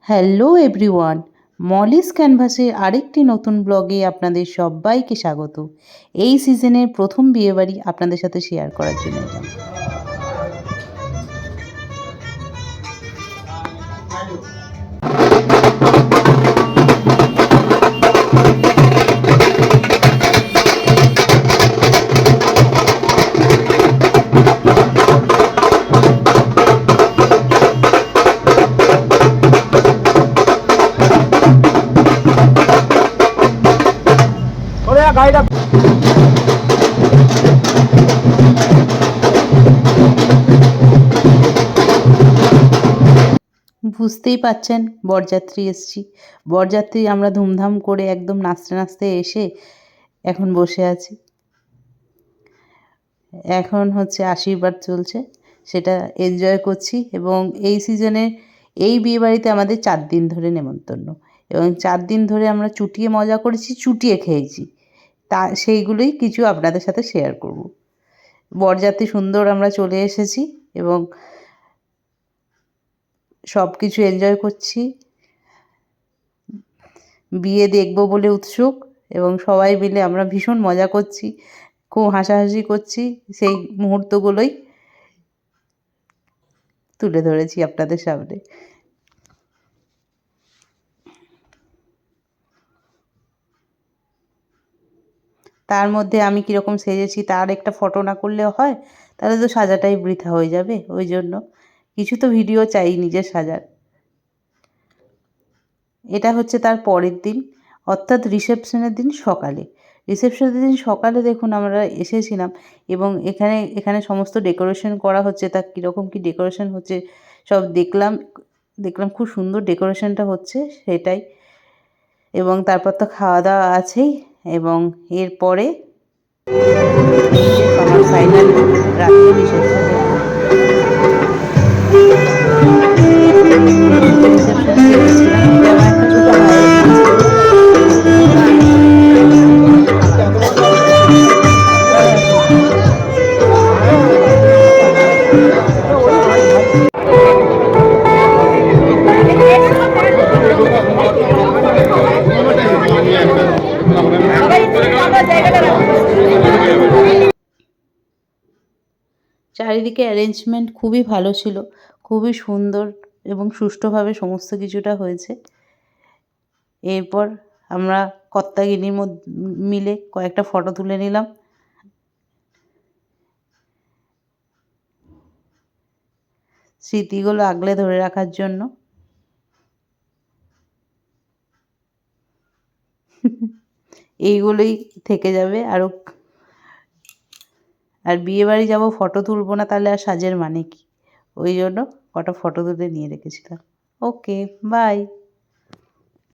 Hello everyone, Molly's ক্যানভাসের আরেকটি নতুন ব্লগে আপনাদের সবাইকে স্বাগত। এই সিজনের প্রথম বিয়েবাড়ি আপনাদের সাথে শেয়ার করার জন্য এলাম। বুঝতেই পাচ্ছেন বরযাত্রী এসছি। বরযাত্রী আমরা ধুমধাম করে একদম নাচতে নাচতে এসে এখন বসে আছি। এখন হচ্ছে আশীর্বাদ চলছে, সেটা এনজয় করছি। এবং এই সিজনে এই বিয়েবাড়িতে আমাদের 4 দিন ধরে নেমন্তন্ন, এবং 4 দিন ধরে আমরা চুটিয়ে মজা করেছি, চুটিয়ে খেয়েছি। সেইগুলোই কিছু আপনাদের সাথে শেয়ার করব। বরযাত্রী সুন্দর আমরা চলে এসেছি এবং সব কিছু এনজয় করছি। বিয়ে দেখব বলে উৎসুক, এবং সবাই মিলে আমরা ভীষণ মজা করছি, খুব হাসাহাসি করছি। সেই মুহূর্তগুলোই তুলে ধরেছি আপনাদের সামনে। তার মধ্যে আমি কীরকম সেজেছি তার একটা ফটো না করলেও হয়, তাহলে তো সাজাটাই বৃথা হয়ে যাবে। ওই জন্য কিছু তো ভিডিও চাই নিজের সাজার। এটা হচ্ছে তার পরের দিন, অর্থাৎ রিসেপশনের দিন সকালে। রিসেপশনের দিন সকালে দেখুন আমরা এসেছিলাম, এবং এখানে সমস্ত ডেকোরেশন করা হচ্ছে। তা কীরকম কী ডেকোরেশন হচ্ছে সব দেখলাম। খুব সুন্দর ডেকোরেশনটা হচ্ছে, সেটাই। এবং তারপর তো খাওয়া দাওয়া আছেই, এবং এরপরে আমার ফাইনাল রাত্রি রিসেপশনে গিয়েছিলাম। এটা আমার একটা ছোট ভাইয়ের চারিদিকে অ্যারেঞ্জমেন্ট খুবই ভালো ছিল, খুবই সুন্দর এবং সুষ্ঠুভাবে সমস্ত কিছুটা হয়েছে। এরপর আমরা কর্তাগিনির মিলে কয়েকটা ফটো তুলে নিলাম। স্মৃতিগুলো আগলে ধরে রাখার জন্য। এইগুলোই থেকে যাবে আরও। আর বিয়েবাড়ি যাব, ফটো তুলবো না, তাহলে আর সাজের মানে কি? ওই জন্য কটা ফটো তুলে নিয়ে রেখেছিলাম। ওকে, বাই।